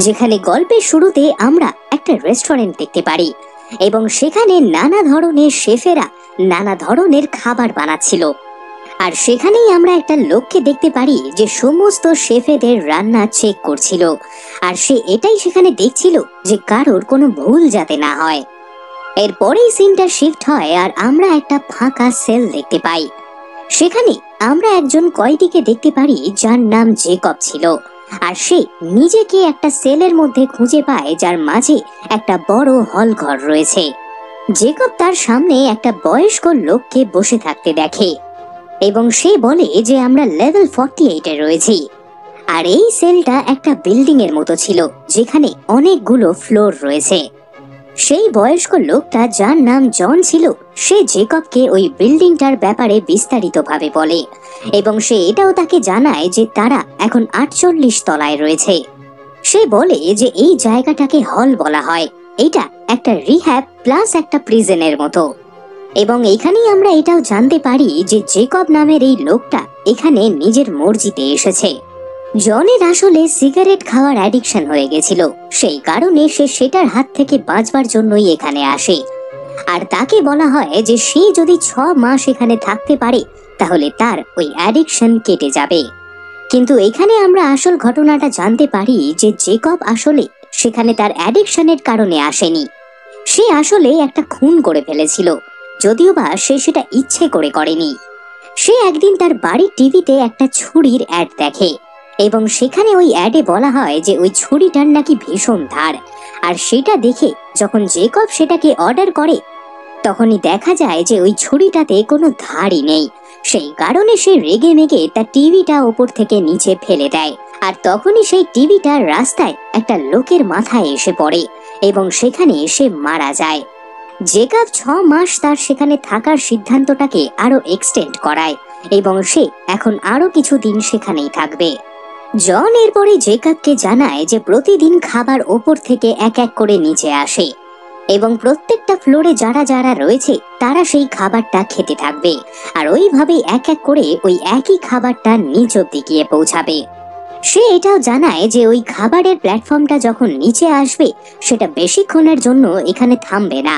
যেখানে গল্পের শুরুতে আমরা একটা রেস্টুরেন্ট দেখতে পারি এবং সেখানে নানা ধরনের শেফেরা নানা ধরনের খাবার বানাচ্ছিল। আর সেখানেই আমরা একটা লোককে দেখতে পারি যে সমস্ত শেফেদের রান্না চেক করছিল, আর সে এটাই সেখানে দেখছিল যে কারোর কোনো ভুল যাতে না হয়। এরপরেই সিনটা শিফট হয় আর আমরা একটা ফাঁকা সেল দেখতে পাই। সেখানে আমরা একজন কয়েদিকে দেখতে পারি যার নাম জেকব ছিল, আর সে নিজেকে একটা সেলের মধ্যে খুঁজে পায় যার মাঝে একটা বড় হল ঘর রয়েছে। জেকব তার সামনে একটা বয়স্ক লোককে বসে থাকতে দেখে এবং সে বলে যে আমরা লেভেল 48-এ রয়েছি। আর এই সেলটা একটা বিল্ডিং এর মতো ছিল যেখানে অনেকগুলো ফ্লোর রয়েছে। সেই বয়স্ক লোকটা যার নাম জন ছিল সে জেকবকে ওই বিল্ডিংটার ব্যাপারে বিস্তারিতভাবে বলে এবং সে এটাও তাকে জানায় যে তারা এখন 48 তলায় রয়েছে। সে বলে যে এই জায়গাটাকে হল বলা হয়, এটা একটা রিহ্যাব প্লাস একটা প্রিজনের মতো। এবং এখানেই আমরা এটাও জানতে পারি যে জেকব নামের এই লোকটা এখানে নিজের মর্জিতে এসেছে। জনের আসলে সিগারেট খাওয়ার অ্যাডিকশন হয়ে গেছিল, সেই কারণে সে সেটার হাত থেকে বাঁচবার জন্যই এখানে আসে। আর তাকে বলা হয় যে সে যদি 6 মাস এখানে থাকতে পারে তাহলে তার ওই অ্যাডিকশন কেটে যাবে। কিন্তু এখানে আমরা আসল ঘটনাটা জানতে পারি যে জেকব আসলে সেখানে তার অ্যাডিকশনের কারণে আসেনি। সে আসলে একটা খুন করে ফেলেছিল, যদিও বা সে সেটা ইচ্ছে করে করেনি। সে একদিন তার বাড়ির টিভিতে একটা ছুরির অ্যাড দেখে এবং সেখানে ওই অ্যাডে বলা হয় যে ওই ছুরিটার নাকি ভীষণ ধার। আর সেটা দেখে যখন জেকব সেটাকে অর্ডার করে তখনই দেখা যায় যে ওই ছুরিটাতে কোনো ধারই নেই। সেই কারণে সে রেগে মেগে তার টিভিটা ওপর থেকে নিচে ফেলে দেয়, আর তখনই সেই টিভিটা রাস্তায় একটা লোকের মাথায় এসে পড়ে এবং সেখানে সে মারা যায়। জেকব 6 মাস তার সেখানে থাকার সিদ্ধান্তটাকে আরো এক্সটেন্ড করায় এবং সে এখন আরো কিছুদিন সেখানেই থাকবে। জন এরপরে জেকবকে জানায় যে প্রতিদিন খাবার ওপর থেকে এক এক করে নিচে আসে এবং প্রত্যেকটা ফ্লোরে যারা যারা রয়েছে তারা সেই খাবারটা খেতে থাকবে, আর ওইভাবে এক এক করে ওই একই খাবারটা নিচ অব্দি গিয়ে পৌঁছাবে। সে এটাও জানায় যে ওই খাবারের প্ল্যাটফর্মটা যখন নিচে আসবে সেটা বেশিক্ষণের জন্য এখানে থামবে না।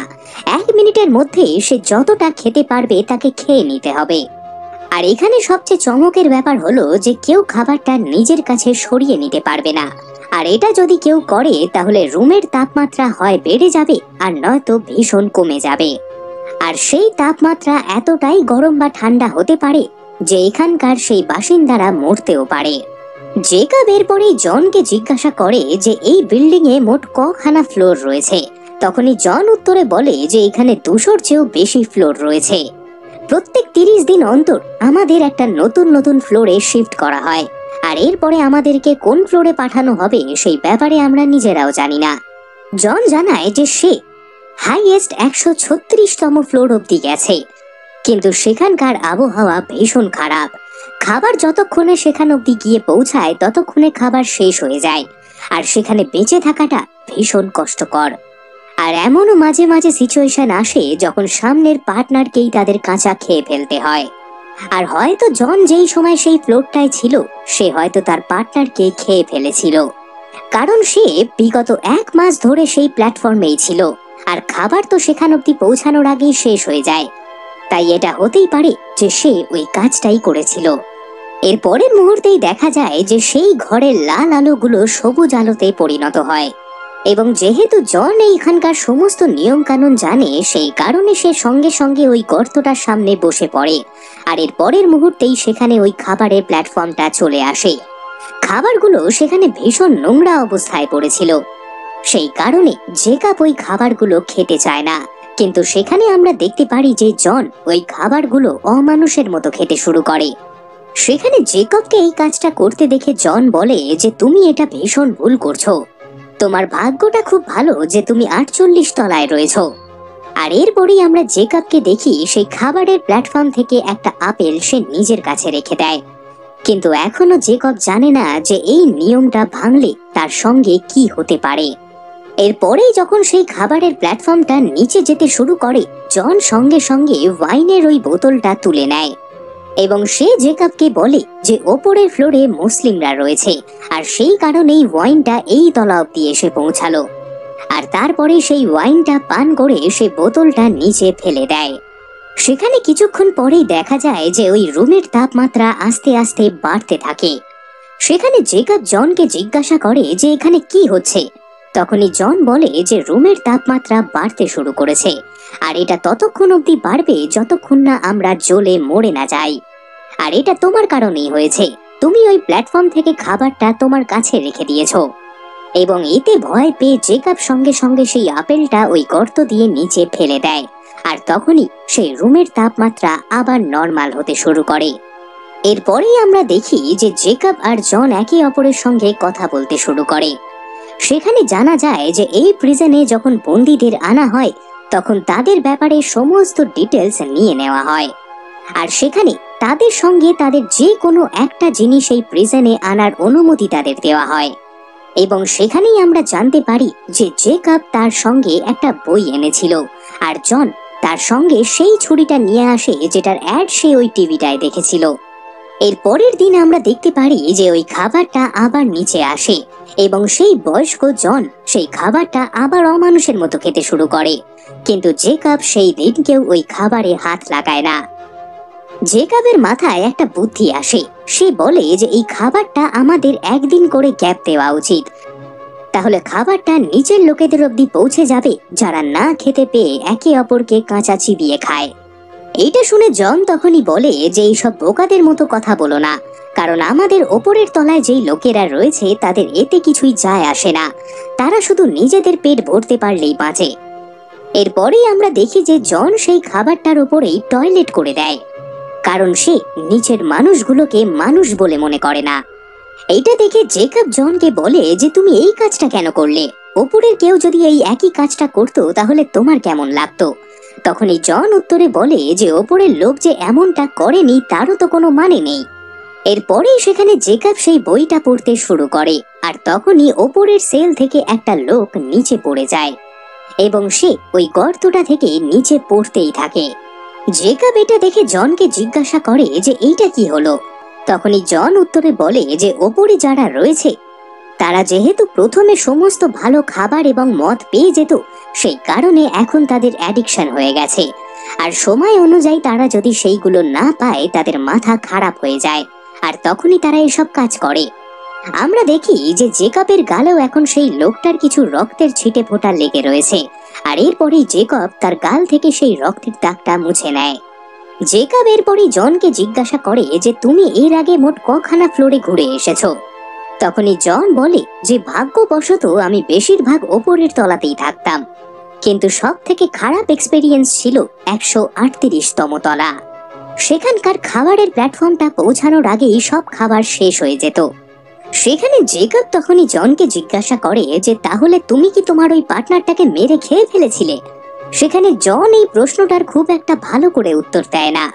1 মিনিটের মধ্যে সে যতটা খেতে পারবে তাকে খেয়ে নিতে হবে। আর এখানে সবচেয়ে চমকের ব্যাপার হলো যে কেউ খাবারটা নিজের কাছে সরিয়ে নিতে পারবে না, আর এটা যদি কেউ করে তাহলে রুমের তাপমাত্রা হয় বেড়ে যাবে আর নয়তো ভীষণ কমে যাবে। আর সেই তাপমাত্রা এতটাই গরম বা ঠান্ডা হতে পারে যে এখানকার সেই বাসিন্দারা মরতেও পারে। জেকব এরপরে জনকে জিজ্ঞাসা করে যে এই বিল্ডিং এ মোট কখানা ফ্লোর রয়েছে। তখনই জন উত্তরে বলে যে এখানে 200-র চেয়েও বেশি ফ্লোর রয়েছে। প্রত্যেক 30 দিন অন্তর আমাদের একটা নতুন নতুন ফ্লোরে শিফট করা হয়, আর এরপরে আমাদেরকে কোন ফ্লোরে পাঠানো হবে সেই ব্যাপারে আমরা নিজেরাও জানি না। জন জানায় যে সে হাইয়েস্ট 136তম ফ্লোর অব্দি গেছে, কিন্তু সেখানকার আবহাওয়া ভীষণ খারাপ। খাবার যতক্ষণে সেখান অব্দি গিয়ে পৌঁছায় ততক্ষণে খাবার শেষ হয়ে যায়, আর সেখানে বেঁচে থাকাটা ভীষণ কষ্টকর। আর এমনও মাঝে মাঝে সিচুয়েশন আসে যখন সামনের পার্টনারকেই তাদের কাঁচা খেয়ে ফেলতে হয়। আর হয়তো জন যেই সময় সেই ফ্লোরটায় ছিল সে হয়তো তার পার্টনারকে খেয়ে ফেলেছিল, কারণ সে বিগত 1 মাস ধরে সেই প্ল্যাটফর্মেই ছিল, আর খাবার তো সেখান অব্দি পৌঁছানোর আগেই শেষ হয়ে যায়। তাই এটা হতেই পারে যে সে ওই কাজটাই করেছিল। এর পরের মুহূর্তেই দেখা যায় যে সেই ঘরের লাল আলোগুলো সবুজ আলোতে পরিণত হয়, এবং যেহেতু জন এইখানকার সমস্ত নিয়ম কানুন জানে সেই কারণে সে সঙ্গে সঙ্গে ওই গর্তটার সামনে বসে পড়ে। আর এর পরের মুহূর্তেই সেখানে ওই খাবারের প্ল্যাটফর্মটা চলে আসে। খাবারগুলো সেখানে ভীষণ নোংরা অবস্থায় পড়েছিল, সেই কারণে জেকব ওই খাবারগুলো খেতে চায় না। কিন্তু সেখানে আমরা দেখতে পারি যে জন ওই খাবারগুলো অমানুষের মতো খেতে শুরু করে। সেখানে জেকবকে এই কাজটা করতে দেখে জন বলে যে তুমি এটা ভীষণ ভুল করছো, তোমার ভাগ্যটা খুব ভালো যে তুমি 48 তলায় রয়েছো। আর এরপরেই আমরা জেকবকে দেখি সেই খাবারের প্ল্যাটফর্ম থেকে একটা আপেল সে নিজের কাছে রেখে দেয়, কিন্তু এখনো জেকব জানে না যে এই নিয়মটা ভাঙলে তার সঙ্গে কি হতে পারে। এরপরেই যখন সেই খাবারের প্ল্যাটফর্মটা নিচে যেতে শুরু করে জন সঙ্গে সঙ্গে ওয়াইনের ওই বোতলটা তুলে নেয় এবং সে জেকাবকে বলে যে ওপরের ফ্লোরে মুসলিমরা রয়েছে আর সেই কারণেই ওয়াইনটা এই তলা অব্দি এসে পৌঁছালো। আর তারপরে সেই ওয়াইনটা পান করে সে বোতলটা নিচে ফেলে দেয়। সেখানে কিছুক্ষণ পরেই দেখা যায় যে ওই রুমের তাপমাত্রা আস্তে আস্তে বাড়তে থাকে। সেখানে জেকাব জনকে জিজ্ঞাসা করে যে এখানে কি হচ্ছে। তখনই জন বলে যে রুমের তাপমাত্রা বাড়তে শুরু করেছে আর এটা ততক্ষণ অবধি বাড়বে যতক্ষণ না আমরা জ্বলে মরে না যাই। আর এটা তোমার কারণেই হয়েছে, তুমি ওই প্ল্যাটফর্ম থেকে খাবারটা তোমার কাছে রেখে দিয়েছো। এবং এতে ভয় পেয়ে জেকাব সঙ্গে সঙ্গে সেই আপেলটা ওই গর্ত দিয়ে নিচে ফেলে দেয়। আর তখনই সেই রুমের তাপমাত্রা আবার নরমাল হতে শুরু করে। এরপরেই আমরা দেখি যে জেকাব আর জন একে অপরের সঙ্গে কথা বলতে শুরু করে। সেখানে জানা যায় যে এই প্রিজনে যখন বন্দীদের আনা হয় তখন তাদের ব্যাপারে সমস্ত ডিটেলস নিয়ে নেওয়া হয়। আর সেখানে তাদের সঙ্গে তাদের যে কোনো একটা জিনিস এই প্রিজনে আনার অনুমতি তাদের দেওয়া হয়। এবং সেখানেই আমরা জানতে পারি যে জেকাব তার সঙ্গে একটা বই এনেছিল আর জন তার সঙ্গে সেই ছুরিটা নিয়ে আসে যেটার অ্যাড সে ওই টিভিটায় দেখেছিল। এর পরের দিন আমরা দেখতে পারি যে ওই খাবারটা আবার নিচে আসে এবং সেই বয়স্ক জন সেই খাবারটা আবার অমানুষের মতো খেতে শুরু করে। কিন্তু জেকাব সেই দিন কেউ ওই খাবারে হাত লাগায় না। জেকাবের মাথায় একটা বুদ্ধি আসে। সে বলে যে এই খাবারটা আমাদের একদিন করে গ্যাপ দেওয়া উচিত, তাহলে খাবারটা নিচের লোকেদের অবধি পৌঁছে যাবে যারা না খেতে পেয়ে একে অপরকে কাঁচা চিবিয়ে খায়। এইটা শুনে জন তখনই বলে যে এইসব বোকাদের মতো কথা বলো না, কারণ আমাদের ওপরের তলায় যেই লোকেরা রয়েছে তাদের এতে কিছুই যায় আসে না, তারা শুধু নিজেদের পেট ভরতে পারলেই বাঁচে। এরপরেই আমরা দেখি যে জন সেই খাবারটার উপরেই টয়লেট করে দেয়, কারণ সে নিচের মানুষগুলোকে মানুষ বলে মনে করে না। এইটা দেখে জেকাব জনকে বলে যে তুমি এই কাজটা কেন করলে, ওপরের কেউ যদি এই একই কাজটা করতো তাহলে তোমার কেমন লাগতো। তখনই জন উত্তরে বলে যে ওপরের লোক যে এমনটা করেনি তারও তো কোনো মানে নেই। এরপরেই সেখানে জেকাব সেই বইটা পড়তে শুরু করে আর তখনই ওপরের সেল থেকে একটা লোক নিচে পড়ে যায় এবং সে ওই গর্তটা থেকে নিচে পড়তেই থাকে। জেকাব এটা দেখে জনকে জিজ্ঞাসা করে যে এইটা কি হলো। তখনই জন উত্তরে বলে যে ওপরে যারা রয়েছে তারা যেহেতু প্রথমে সমস্ত ভালো খাবার এবং মদ পেয়ে যেত, সেই কারণে এখন তাদের অ্যাডিকশন হয়ে গেছে আর সময় অনুযায়ী তারা যদি সেইগুলো না পায় তাদের মাথা খারাপ হয়ে যায় আর তখনই তারা এসব কাজ করে। আমরা দেখি যে জেকাবের গালেও এখন সেই লোকটার কিছু রক্তের ছিটে ফোঁটা লেগে রয়েছে আর এরপরেই জেকব তার গাল থেকে সেই রক্তের দাগটা মুছে নেয়। জেকাব এরপরই জনকে জিজ্ঞাসা করে যে তুমি এর আগে মোট কখানা ফ্লোরে ঘুরে এসেছো। তখনই জন বলে যে ভাগ্যবশত আমি বেশিরভাগ ওপরের তলাতেই থাকতাম, কিন্তু সব থেকে খারাপ এক্সপেরিয়েন্স ছিল 138তম তলা। সেখানকার খাবারের প্ল্যাটফর্মটা পৌঁছানোর আগেই সব খাবার শেষ হয়ে যেত। সেখানে জেকাব তখনই জনকে জিজ্ঞাসা করে যে তাহলে তুমি কি তোমার ওই পার্টনারটাকে মেরে খেয়ে ফেলেছিলে। সেখানে জন এই প্রশ্নটার খুব একটা ভালো করে উত্তর দেয় না,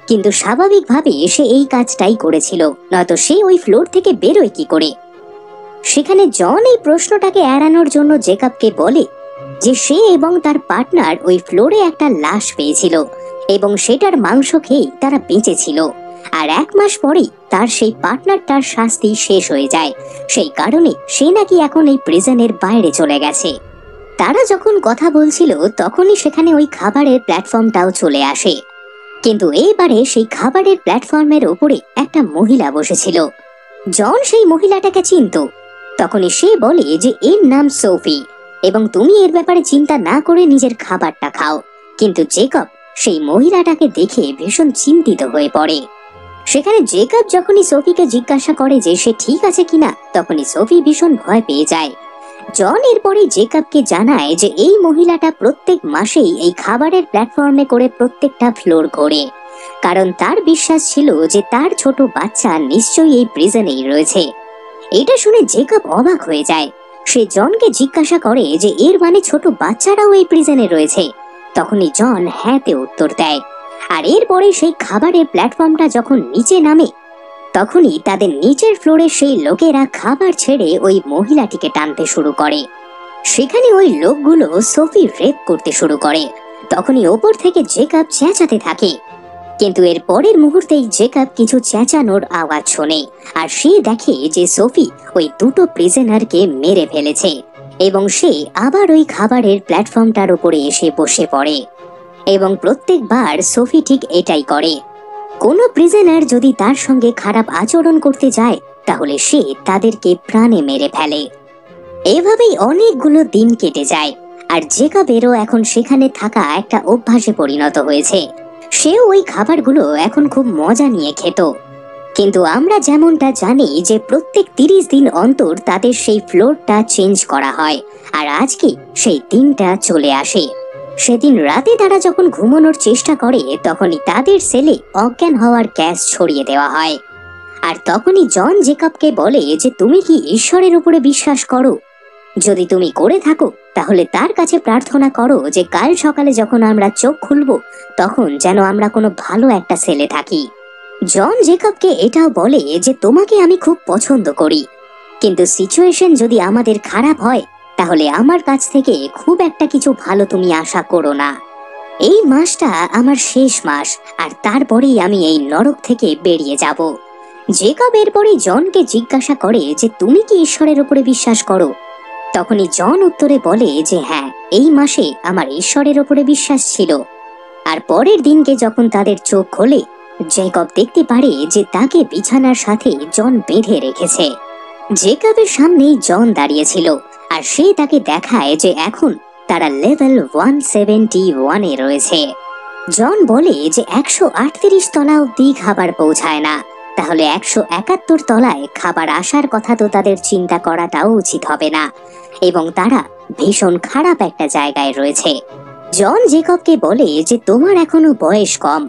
কিন্তু স্বাভাবিকভাবে সে এই কাজটাই করেছিল, নয়তো সে ওই ফ্লোর থেকে বেরোয় কি করে। সেখানে জন এই প্রশ্নটাকে এড়ানোর জন্য জেকাবকে বলে যে সে এবং তার পার্টনার ওই ফ্লোরে একটা লাশ পেয়েছিল এবং সেটার মাংস খেয়ে তারা বেঁচে ছিল। আর 1 মাস পরেই তার সেই পার্টনারটার শাস্তি শেষ হয়ে যায়, সেই কারণে সে নাকি এখন এই প্রিজনের বাইরে চলে গেছে। তারা যখন কথা বলছিল তখনই সেখানে ওই খাবারের প্ল্যাটফর্মটাও চলে আসে, কিন্তু এইবারে সেই খাবারের প্ল্যাটফর্মের উপরে একটা মহিলা বসেছিল। জন সেই মহিলাটাকে চিনত। তখনই সে বলে যে এর নাম সোফি এবং তুমি এর ব্যাপারে চিন্তা না করে নিজের খাবারটা খাও। কিন্তু জেকব সেই মহিলাটাকে দেখে ভীষণ চিন্তিত হয়ে পড়ে। সেখানে জেকব যখনই সোফিকে জিজ্ঞাসা করে যে সে ঠিক আছে কিনা, তখনই সোফি ভীষণ ভয় পেয়ে যায়। জন এরপরে জেকবকে জানায় যে এই মহিলাটা প্রত্যেক মাসেই এই খাবারের প্ল্যাটফর্মে করে প্রত্যেকটা ফ্লোর ঘোরে, কারণ তার বিশ্বাস ছিল যে তার ছোট বাচ্চা নিশ্চয়ই এই প্রিজনেই রয়েছে। এটা শুনে জেকব অবাক হয়ে যায়। সে জনকে জিজ্ঞাসা করে যে এর মানে ছোট বাচ্চারাও এই প্রিজনে রয়েছে। তখনই জন হ্যাঁতে উত্তর দেয়। আর এরপরে সেই খাবারের প্ল্যাটফর্মটা যখন নিচে নামে তখনই তাদের নিচের ফ্লোরে সেই লোকেরা খাবার ছেড়ে ওই মহিলাটিকে টানতে শুরু করে। সেখানে ওই লোকগুলো সোফি রেপ করতে শুরু করে। তখনই ওপর থেকে জেকব চেঁচাতে থাকে কিন্তু এর পরের মুহূর্তেই জেকব কিছু চেঁচানোর আওয়াজ শোনে আর সে দেখে যে সোফি ওই দুটো প্রিজনারকে মেরে ফেলেছে এবং সে আবার ওই খাবারের প্ল্যাটফর্মটার উপরে এসে বসে পড়ে। এবং প্রত্যেকবার সোফি ঠিক এটাই করে, কোনো প্রিজনার যদি তার সঙ্গে খারাপ আচরণ করতে যায় তাহলে সে তাদেরকে প্রাণে মেরে ফেলে। এভাবেই অনেকগুলো দিন কেটে যায় আর জেকবেরও এখন সেখানে থাকা একটা অভ্যাসে পরিণত হয়েছে। সেও ওই খাবারগুলো এখন খুব মজা নিয়ে খেত। কিন্তু আমরা যেমনটা জানি যে প্রত্যেক 30 দিন অন্তর তাদের সেই ফ্লোরটা চেঞ্জ করা হয়, আর আজকে সেই দিনটা চলে আসে। সেদিন রাতে তারা যখন ঘুমানোর চেষ্টা করে তখনই তাদের সেলে অজ্ঞান হওয়ার গ্যাস ছড়িয়ে দেওয়া হয়। আর তখনই জন জেকবকে বলে যে তুমি কি ঈশ্বরের উপরে বিশ্বাস করো? যদি তুমি করে থাকো তাহলে তার কাছে প্রার্থনা করো যে কাল সকালে যখন আমরা চোখ খুলবো তখন যেন আমরা কোনো ভালো একটা সেলে থাকি। জন জেকবকে এটাও বলে যে তোমাকে আমি খুব পছন্দ করি, কিন্তু সিচুয়েশন যদি আমাদের খারাপ হয় তাহলে আমার কাছ থেকে খুব একটা কিছু ভালো তুমি আশা করো না। এই মাসটা আমার শেষ মাস আর তারপরেই আমি এই নরক থেকে বেরিয়ে যাব। জেকব এরপরে জনকে জিজ্ঞাসা করে যে তুমি কি ঈশ্বরের উপরে বিশ্বাস করো? তখনই জন উত্তরে বলে যে হ্যাঁ, এই মাসে আমার ঈশ্বরের উপরে বিশ্বাস ছিল। আর পরের দিনকে যখন তাদের চোখ খোলে জেকব দেখতে পারে যে তাকে বিছানার সাথে জন বেঁধে রেখেছে। জেকবের সামনেই জন দাঁড়িয়েছিল আর সে তাকে দেখায় যে এখন তারা লেভেল 171 এ রয়েছে। জন বলে যে 138 তলা অব্দি খাবার পৌঁছায় না, তাহলে 171 তলায় খাবার আসার কথা তো তাদের চিন্তা করাটাও উচিত হবে না, এবং তারা ভীষণ খারাপ একটা জায়গায় রয়েছে। জন জেকবকে বলে যে তোমার এখনো বয়স কম,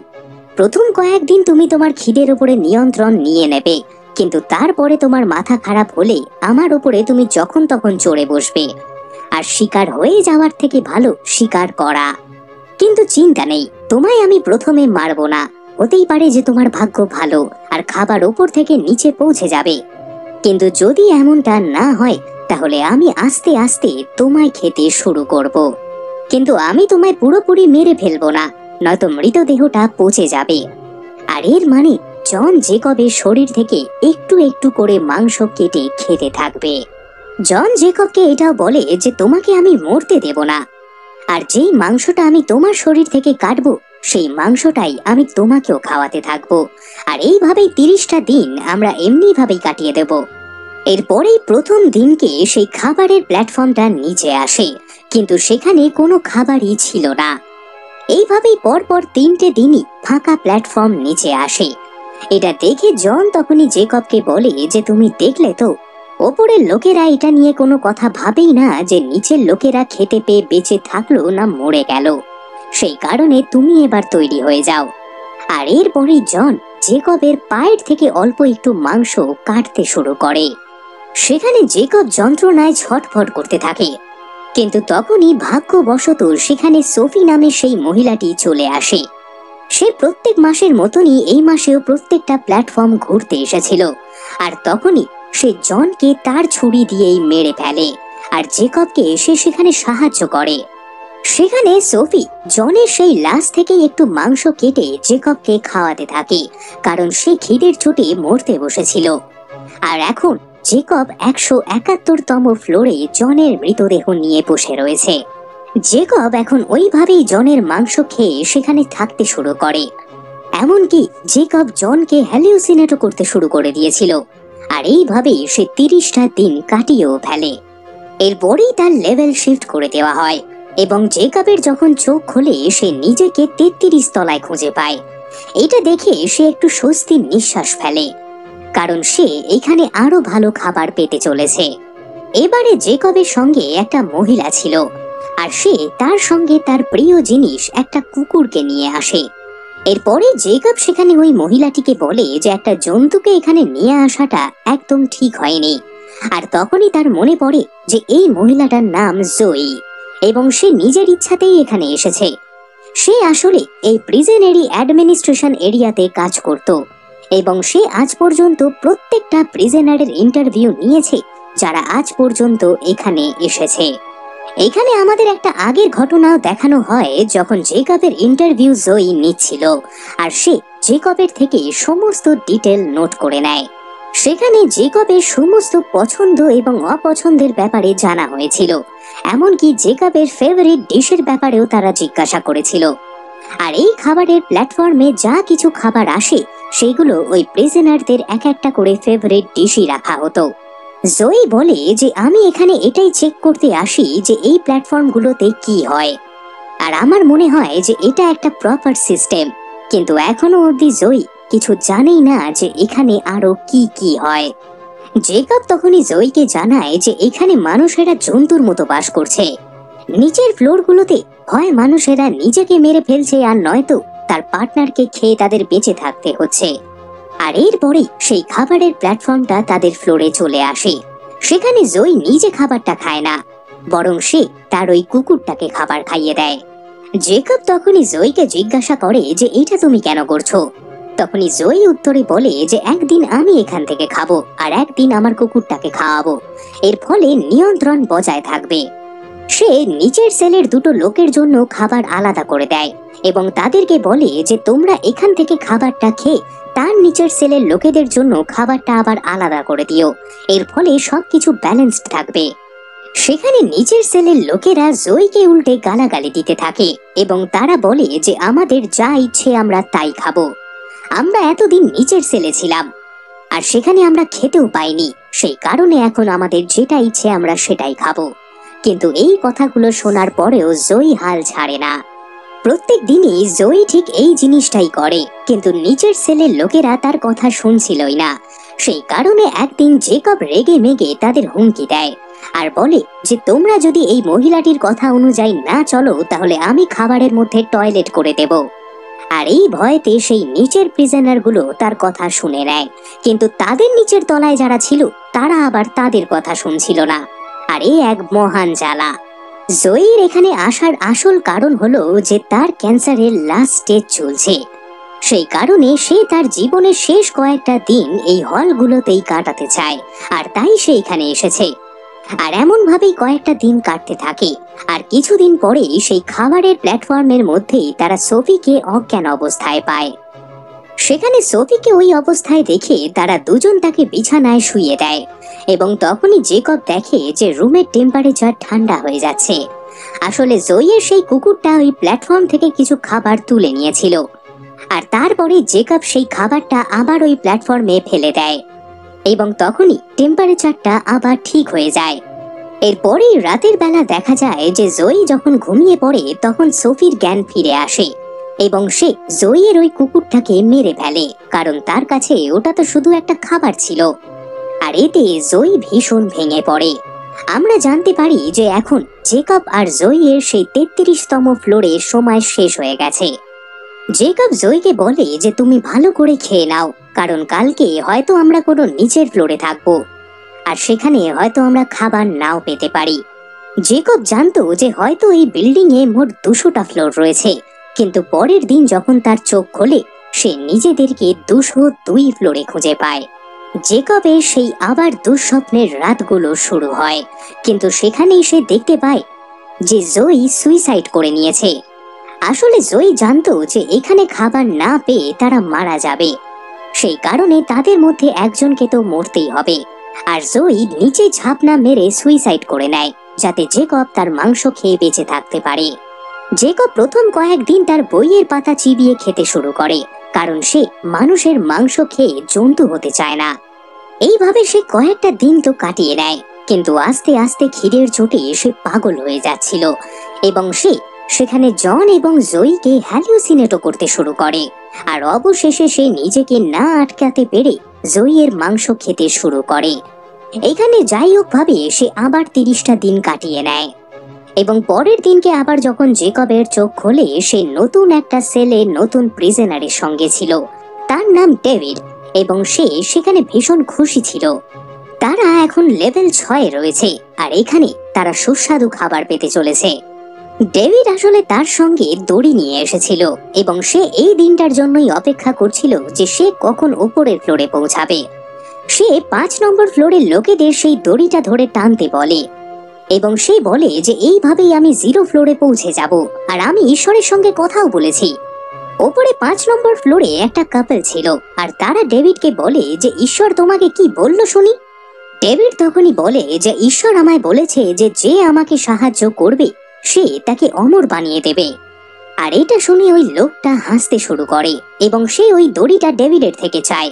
প্রথম কয়েকদিন তুমি তোমার খিদের উপরে নিয়ন্ত্রণ নিয়ে নেবে, কিন্তু তারপরে তোমার মাথা খারাপ হলে আমার উপরে তুমি যখন তখন চড়ে বসবে, আর শিকার হয়ে যাওয়ার থেকে ভালো শিকার করা। কিন্তু চিন্তা নেই, তোমায় আমি প্রথমে মারবো না, হতেই পারে যে তোমার ভাগ্য ভালো আর খাবার উপর থেকে নিচে পৌঁছে যাবে, কিন্তু যদি এমনটা না হয় তাহলে আমি আস্তে আস্তে তোমায় খেতে শুরু করব। কিন্তু আমি তোমায় পুরোপুরি মেরে ফেলবো না, নয়তো মৃতদেহটা পচে যাবে। আর এর মানে জন জেকবের শরীর থেকে একটু একটু করে মাংস কেটে খেতে থাকবে। জন জেকবকে এটাও বলে যে তোমাকে আমি মরতে দেব না, আর যেই মাংসটা আমি তোমার শরীর থেকে কাটবো সেই মাংসটাই আমি তোমাকেও খাওয়াতে থাকবো, আর এইভাবেই 30টা দিন আমরা এমনি ভাবেই কাটিয়ে দেব। এরপরেই প্রথম দিনকে সেই খাবারের প্ল্যাটফর্মটা নিচে আসে, কিন্তু সেখানে কোনো খাবারই ছিল না। এইভাবেই পরপর 3টে দিনই ফাঁকা প্ল্যাটফর্ম নিচে আসে। এটা দেখে জন তখনই জেকবকে বলে যে তুমি দেখলে তো, ওপরের লোকেরা এটা নিয়ে কোনো কথা ভাবেই না যে নিচের লোকেরা খেতে পেয়ে বেঁচে থাকলো না মরে গেল, সেই কারণে তুমি এবার তৈরি হয়ে যাও। আর এরপরেই জন জেকবের পায়ের থেকে অল্প একটু মাংস কাটতে শুরু করে। সেখানে জেকব যন্ত্রণায় ছটফট করতে থাকে, কিন্তু তখনই ভাগ্যবশত সেখানে সোফি নামে সেই মহিলাটি চলে আসে। সে প্রত্যেক মাসের মতনই এই মাসেও প্রত্যেকটা প্ল্যাটফর্ম ঘুরতে এসেছিল, আর তখনই সে জনকে তার ছুরি দিয়েই মেরে ফেলে, আর জেকবকে এসে সেখানে সাহায্য করে। সেখানে সোফি জনের সেই লাশ থেকে একটু মাংস কেটে জেকবকে খাওয়াতে থাকে, কারণ সে খিদের চোটে মরতে বসেছিল। আর এখন জেকব 171তম ফ্লোরে জনের মৃতদেহ নিয়ে বসে রয়েছে। জেকব এখন ওইভাবেই জনের মাংস খেয়ে সেখানে থাকতে শুরু করে। এমনকি জেকব জনকে হ্যালিউসিনেটও করতে শুরু করে দিয়েছিল, আর এইভাবেই সে 30টা দিন কাটিয়েও ফেলে। এরপরেই তার লেভেল শিফট করে দেওয়া হয়, এবং জেকবের যখন চোখ খোলে সে নিজেকে 33 তলায় খুঁজে পায়। এটা দেখে সে একটু স্বস্তির নিঃশ্বাস ফেলে, কারণ সে এখানে আরো ভালো খাবার পেতে চলেছে। এবারে জেকবের সঙ্গে একটা মহিলা ছিল, আর সে তার সঙ্গে তার প্রিয় জিনিস একটা কুকুরকে নিয়ে আসে। এরপরে জেকব সেখানে ওই মহিলাটিকে বলে যে একটা জন্তুকে এখানে নিয়ে আসাটা একদম ঠিক হয়নি। আর তখনই তার মনে পড়ে যে এই মহিলাটার নাম জয়ী, এবং সে নিজের ইচ্ছাতেই এখানে এসেছে। সে আসলে এই প্রিজনেরি অ্যাডমিনিস্ট্রেশন এরিয়াতে কাজ করত, এবং সে আজ পর্যন্ত প্রত্যেকটা প্রিজনারের ইন্টারভিউ নিয়েছে যারা আজ পর্যন্ত এখানে এসেছে। এখানে আমাদের একটা আগের ঘটনাও দেখানো হয়, যখন জেকবের ইন্টারভিউ জয়ী নিচ্ছিল আর সে জেকবের থেকে সমস্ত ডিটেল নোট করে নেয়। সেখানে জেকবের সমস্ত পছন্দ এবং অপছন্দের ব্যাপারে জানা হয়েছিল, এমনকি জেকবের ফেভারিট ডিশের ব্যাপারেও তারা জিজ্ঞাসা করেছিল। আর এই খাবারের প্ল্যাটফর্মে যা কিছু খাবার আসে সেগুলো ওই প্রিজনারদের এক একটা করে ফেভারিট ডিশই রাখা হতো। জয়ী বলে যে আমি এখানে এটাই চেক করতে আসি যে এই প্ল্যাটফর্মগুলোতে কি হয়, আর আমার মনে হয় যে এটা একটা প্রপার সিস্টেম, কিন্তু এখনো অবধি জয়ী কিছু জানেই না যে এখানে আরো কি কি হয়। জেকব তখনই জয়ীকে জানায় যে এখানে মানুষেরা জন্তুর মতো বাস করছে। নিচের ফ্লোরগুলোতে হয় মানুষেরা নিজেকে মেরে ফেলছে, আর নয়তো তার পার্টনারকে খেয়ে তাদের বেঁচে থাকতে হচ্ছে। আর এরপরে সেই খাবারের প্ল্যাটফর্মটা তাদের ফ্লোরে চলে আসে। সেখানে জয়ী নিজে খাবারটা খায় না, বরং সে তার ওই কুকুরটাকে খাবার খাইয়ে দেয়। জেকব তখনই জয়ীকে জিজ্ঞাসা করে যে এটা তুমি কেন করছো? তখনই জয়ী উত্তরে বলে যে একদিন আমি এখান থেকে খাবো আর একদিন আমার কুকুরটাকে খাওয়াবো, এর ফলে নিয়ন্ত্রণ বজায় থাকবে। সে নিচের সেলের দুটো লোকের জন্য খাবার আলাদা করে দেয় এবং তাদেরকে বলে যে তোমরা এখান থেকে খাবারটা খেয়ে তার নিচের সেলের লোকেদের জন্য খাবারটা আবার আলাদা করে দিও, এর ফলে সবকিছু ব্যালেন্সড থাকবে। সেখানে নিচের সেলের লোকেরা জয়ীকে উল্টে গালাগালি দিতে থাকে এবং তারা বলে যে আমাদের যা ইচ্ছে আমরা তাই খাবো, আমরা এতদিন নিচের সেলে ছিলাম আর সেখানে আমরা খেতেও পাইনি, সেই কারণে এখন আমাদের যেটা ইচ্ছে আমরা সেটাই খাবো। কিন্তু এই কথাগুলো শোনার পরেও জয়ী হাল ছাড়ে না। প্রত্যেক দিনই জয়ী ঠিক এই জিনিসটাই করে, কিন্তু নিচের সেলের লোকেরা তার কথা শুনছিলই না। সেই কারণে একদিন জেকব রেগে মেগে তাদের হুমকি দেয় আর বলে যে তোমরা যদি এই মহিলাটির কথা অনুযায়ী না চলো তাহলে আমি খাবারের মধ্যে টয়লেট করে দেব। আর এই ভয়তে সেই নিচের প্রিজনার গুলো তার কথা শুনে নেয়, কিন্তু তাদের নিচের তলায় যারা ছিল তারা আবার তাদের কথা শুনছিল না। আর এই এক মহান জ্বালা। জয়ীর এখানে আসার আসল কারণ হলো যে তার ক্যান্সারের লাস্ট স্টেজ চলছে, সেই কারণে সে তার জীবনের শেষ কয়েকটা দিন এই হলগুলোতেই কাটাতে চায়, আর তাই সে এখানে এসেছে। আর এমন ভাবেই কয়েকটা দিন কাটতে থাকে। আর কিছুদিন পরেই সেই খাবারের প্ল্যাটফর্মের মধ্যেই তারা সোফিকে অজ্ঞান অবস্থায় পায়। সেখানে সোফিকে ওই অবস্থায় দেখে তারা দুজন তাকে বিছানায় শুইয়ে দেয় এবং তখনই জেকব দেখে যে রুমের টেম্পারেচার ঠান্ডা হয়ে যাচ্ছে। আসলে জয়ীর সেই কুকুরটা ওই প্ল্যাটফর্ম থেকে কিছু খাবার তুলে নিয়েছিল, আর তারপরে জেকব সেই খাবারটা আবার ওই প্ল্যাটফর্মে ফেলে দেয় এবং তখনই টেম্পারেচারটা আবার ঠিক হয়ে যায়। এরপরেই রাতের বেলা দেখা যায় যে জয়ী যখন ঘুমিয়ে পড়ে তখন সোফির জ্ঞান ফিরে আসে এবং সে জয়ীর ওই কুকুরটাকে মেরে ফেলে, কারণ তার কাছে ওটা তো শুধু একটা খাবার ছিল। আর এতে জয়ী ভীষণ ভেঙে পড়ে। আমরা জানতে পারি যে এখন জেকব আর জয়ীর সেই 33তম ফ্লোরে সময় শেষ হয়ে গেছে। জেকব জয়ীকে বলে যে তুমি ভালো করে খেয়ে নাও, কারণ কালকে হয়তো আমরা কোনো নিচের ফ্লোরে থাকবো আর সেখানে হয়তো আমরা খাবার নাও পেতে পারি। জেকব জানতো যে হয়তো এই বিল্ডিং এ মোট 200টা ফ্লোর রয়েছে, কিন্তু পরের দিন যখন তার চোখ খোলে সে নিজেদেরকে 202 ফ্লোরে খুঁজে পায়। জেকবের সেই আবার দুঃস্বপ্নের রাতগুলো শুরু হয়, কিন্তু সেখানেই সে দেখতে পায় যে জয়ী সুইসাইড করে নিয়েছে। আসলে জয়ী জানতো যে এখানে খাবার না পেয়ে তারা মারা যাবে, সেই কারণে তাদের মধ্যে একজনকে তো মরতেই হবে। আর জয়ী নিচে ঝাঁপনা মেরে সুইসাইড করে নেয় যাতে জেকব তার মাংস খেয়ে বেঁচে থাকতে পারে। জেকব প্রথম কয়েকদিন তার বইয়ের পাতা চিবিয়ে খেতে শুরু করে, কারণ সে মানুষের মাংস খেয়ে জন্তু হতে চায় না। এইভাবে সে কয়েকটা দিন তো কাটিয়ে নেয়, কিন্তু আস্তে আস্তে খিদের চোটে সে পাগল হয়ে যাচ্ছিল এবং সে সেখানে জন এবং জয়ীকে হ্যালুসিনেটও করতে শুরু করে। আর অবশেষে সে নিজেকে না আটকাতে পেরে জয়ীর মাংস খেতে শুরু করে। এখানে যাই হোক ভাবে সে আবার 30টা দিন কাটিয়ে নেয় এবং পরের দিনকে আবার যখন জেকবের চোখ খোলে সে নতুন একটা সেলে নতুন প্রিজনারের সঙ্গে ছিল, তার নাম ডেভিড, এবং সে সেখানে ভীষণ খুশি ছিল। তারা এখন লেভেল 6 রয়েছে আর এখানে তারা সুস্বাদু খাবার পেতে চলেছে। ডেভিড আসলে তার সঙ্গে দড়ি নিয়ে এসেছিল এবং সে এই দিনটার জন্যই অপেক্ষা করছিল যে সে কখন উপরের ফ্লোরে পৌঁছাবে। সে 5 নম্বর ফ্লোরের লোকেদের সেই দড়িটা ধরে টানতে বলে এবং সে বলে যে এইভাবেই আমি 0 ফ্লোরে পৌঁছে যাব, আর আমি ঈশ্বরের সঙ্গে কথাও বলেছি। ওপরে 5 নম্বর ফ্লোরে একটা কাপল ছিল, আর তারা ডেভিডকে বলে যে ঈশ্বর তোমাকে কি বলল শুনি। ডেভিড তখনই বলে যে ঈশ্বর আমায় বলেছে যে যে আমাকে সাহায্য করবে সে তাকে অমর বানিয়ে দেবে। আর এটা শুনে ওই লোকটা হাসতে শুরু করে এবং সে ওই দড়িটা ডেভিডের থেকে চায়।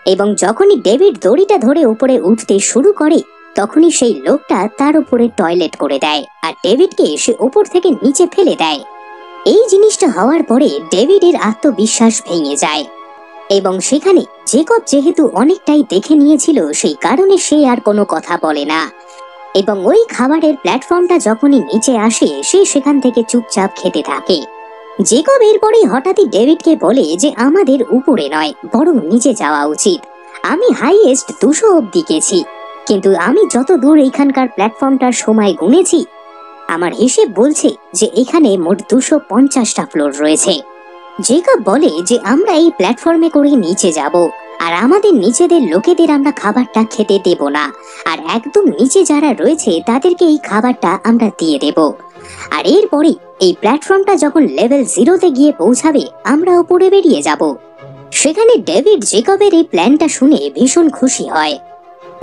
এবং যখনই ডেভিড দড়িটা ধরে উপরে উঠতে শুরু করে তখনই সেই লোকটা তার উপরে টয়লেট করে দেয় আর ডেভিডকে সে উপর থেকে নিচে ফেলে দেয়। এই জিনিসটা হওয়ার পরে ডেভিডের আত্মবিশ্বাস ভেঙে যায় এবং সেখানে জেকব যেহেতু অনেকটাই দেখে নিয়েছিল সেই কারণে সে আর কোনো কথা বলে না। এবং ওই খাবারের প্ল্যাটফর্মটা যখনই নিচে আসে সে সেখান থেকে চুপচাপ খেতে থাকে। জেকব এরপরেই হঠাৎই ডেভিডকে বলে যে আমাদের উপরে নয় বরং নিচে যাওয়া উচিত। আমি হাইয়েস্ট 200 অব্দি গেছি, কিন্তু আমি যত দূর এখানকার প্ল্যাটফর্মটার সময় গুনেছি আমার হিসেব বলছে যে এখানে মোট 250টা ফ্লোর রয়েছে। জেকব বলে যে আমরা এই প্ল্যাটফর্মে করে নিচে যাব, আর আমাদের নিচেদের লোকেদের আমরা খাবারটা খেতে দেব না, আর একদম নিচে যারা রয়েছে তাদেরকে এই খাবারটা আমরা দিয়ে দেব। আর এরপরে এই প্ল্যাটফর্মটা যখন লেভেল 0-তে গিয়ে পৌঁছাবে আমরা উপরে বেরিয়ে যাব। সেখানে ডেভিড জেকবের এই প্ল্যানটা শুনে ভীষণ খুশি হয়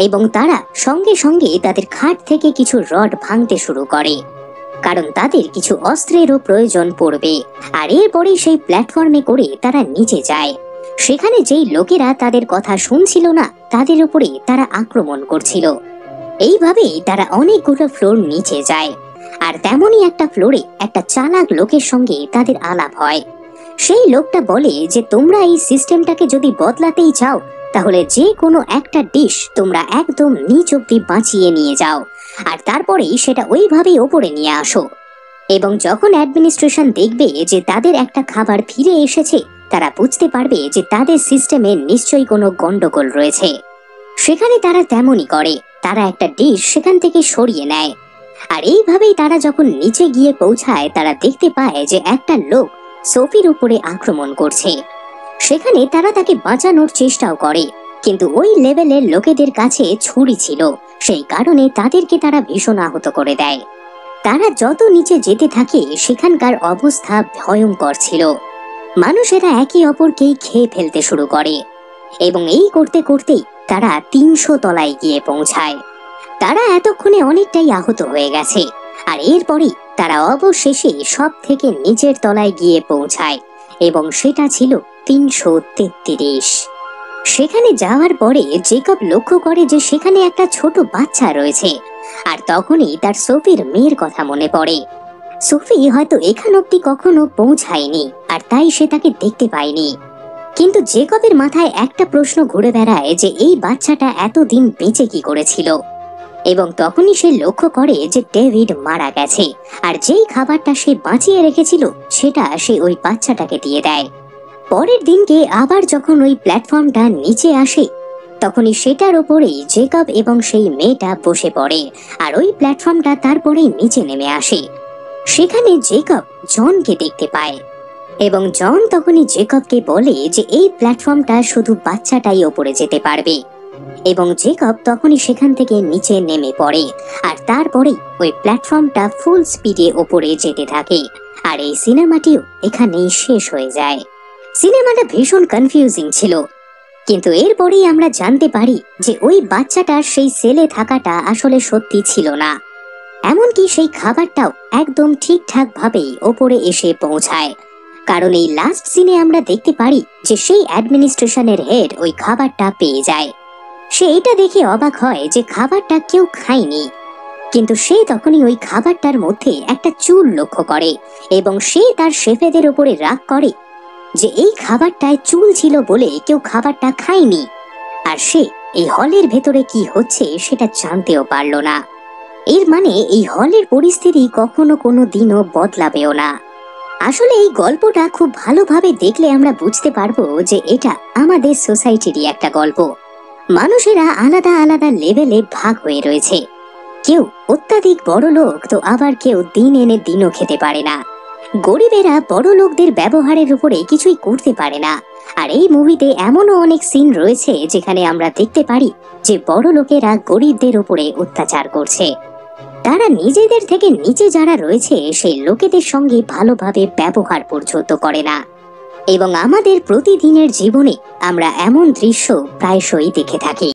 এবং তারা সঙ্গে সঙ্গে তাদের খাট থেকে কিছু রড ভাঙতে শুরু করে, কারণ তাদের কিছু অস্ত্রেরও প্রয়োজন পড়বে। আর এরপরে সেই প্ল্যাটফর্মে করে তারা নিচে যায়। সেখানে যেই লোকেরা তাদের কথা শুনছিল না তাদের উপরে তারা আক্রমণ করছিল। এইভাবেই তারা অনেকগুলো ফ্লোর নিচে যায়, আর তেমনই একটা ফ্লোরে একটা চালাক লোকের সঙ্গে তাদের আলাপ হয়। সেই লোকটা বলে যে তোমরা এই সিস্টেমটাকে যদি বদলাতেই চাও তাহলে যে কোনো একটা ডিশ তোমরা একদম নিচ অব্দি বাঁচিয়ে নিয়ে যাও, আর তারপরেই সেটা ওইভাবেই ওপরে নিয়ে আসো। এবং যখন অ্যাডমিনিস্ট্রেশন দেখবে যে তাদের একটা খাবার ফিরে এসেছে তারা বুঝতে পারবে যে তাদের সিস্টেমে নিশ্চয়ই কোনো গন্ডগোল রয়েছে। সেখানে তারা তেমনই করে, তারা একটা ডিশ সেখান থেকে সরিয়ে নেয়। আর এইভাবেই তারা যখন নিচে গিয়ে পৌঁছায় তারা দেখতে পায় যে একটা লোক সোফির উপরে আক্রমণ করছে। সেখানে তারা তাকে বাঁচানোর চেষ্টাও করে, কিন্তু ওই লেভেলের লোকেদের কাছে ছুরি ছিল, সেই কারণে তাদেরকে তারা ভীষণ আহত করে দেয়। তারা যত নিচে যেতে থাকে সেখানকার অবস্থা ভয়ঙ্কর ছিল। মানুষেরা একে অপরকেই খেয়ে ফেলতে শুরু করে এবং এই করতে করতেই তারা 300 তলায় গিয়ে পৌঁছায়। তারা এতক্ষণে অনেকটাই আহত হয়ে গেছে, আর এরপরই তারা অবশেষে সব থেকে নিচের তলায় গিয়ে পৌঁছায় এবং সেটা ছিল 333। সেখানে যাওয়ার পরে জেকব লক্ষ্য করে যে সেখানে একটা ছোট বাচ্চা রয়েছে, আর তখনই তার সোফির মেয়ের কথা মনে পড়ে। সোফি হয়তো এখান অব্দি কখনো পৌঁছায়নি আর তাই সে তাকে দেখতে পায়নি। কিন্তু জেকবের মাথায় একটা প্রশ্ন ঘুরে বেড়ায় যে এই বাচ্চাটা এতদিন বেঁচে কি করেছিল। এবং তখনই সে লক্ষ্য করে যে ডেভিড মারা গেছে, আর যেই খাবারটা সে বাঁচিয়ে রেখেছিল সেটা সে ওই বাচ্চাটাকে দিয়ে দেয়। পরের দিনকে আবার যখন ওই প্ল্যাটফর্মটা নিচে আসে তখনই সেটার উপরেই জেকব এবং সেই মেয়েটা বসে পড়ে, আর ওই প্ল্যাটফর্মটা তারপরেই নিচে নেমে আসে। সেখানে জেকব জনকে দেখতে পায় এবং জন তখনই জেকবকে বলে যে এই প্ল্যাটফর্মটা শুধু বাচ্চাটাই ওপরে যেতে পারবে। এবং জেকব তখনই সেখান থেকে নিচে নেমে পড়ে, আর তারপরে ওই প্ল্যাটফর্মটা ফুল স্পিডে ওপরে যেতে থাকে। আর এই সিনেমাটিও এখানেই শেষ হয়ে যায়। সিনেমাটা ভীষণ কনফিউজিং ছিল, কিন্তু এরপরেই আমরা জানতে পারি যে ওই বাচ্চাটার সেই সেলে থাকাটা আসলে সত্যি ছিল না। এমনকি সেই খাবারটাও একদম ঠিকঠাক ভাবেই ওপরে এসে পৌঁছায়, কারণ এই লাস্ট সিনে আমরা দেখতে পারি যে সেই অ্যাডমিনিস্ট্রেশনের হেড ওই খাবারটা পেয়ে যায়। সে এটা দেখে অবাক হয় যে খাবারটা কেউ খায়নি, কিন্তু সে তখনই ওই খাবারটার মধ্যে একটা চুল লক্ষ্য করে এবং সে তার শেফেদের উপরে রাগ করে যে এই খাবারটায় চুল ছিল বলে কেউ খাবারটা খায়নি, আর সে এই হলের ভেতরে কি হচ্ছে সেটা জানতেও পারল না। এর মানে এই হলের পরিস্থিতি কখনো কোনো দিনও বদলাবেও না। আসলে এই গল্পটা খুব ভালোভাবে দেখলে আমরা বুঝতে পারবো যে এটা আমাদের সোসাইটিরই একটা গল্প। মানুষেরা আলাদা আলাদা লেভেলে ভাগ হয়ে রয়েছে। কেউ অত্যাধিক বড় লোক, তো আবার কেউ দিন এনে দিনও খেতে পারে না। গরিবেরা বড় লোকদের ব্যবহারের উপরে কিছুই করতে পারে না। আর এই মুভিতে এমনও অনেক সিন রয়েছে যেখানে আমরা দেখতে পারি যে বড় লোকেরা গরিবদের উপরে অত্যাচার করছে। তারা নিজেদের থেকে নিচে যারা রয়েছে সেই লোকেদের সঙ্গে ভালোভাবে ব্যবহার পর্যন্ত করে না। এবং আমাদের প্রতিদিনের জীবনে আমরা এমন দৃশ্য প্রায়শই দেখে থাকি।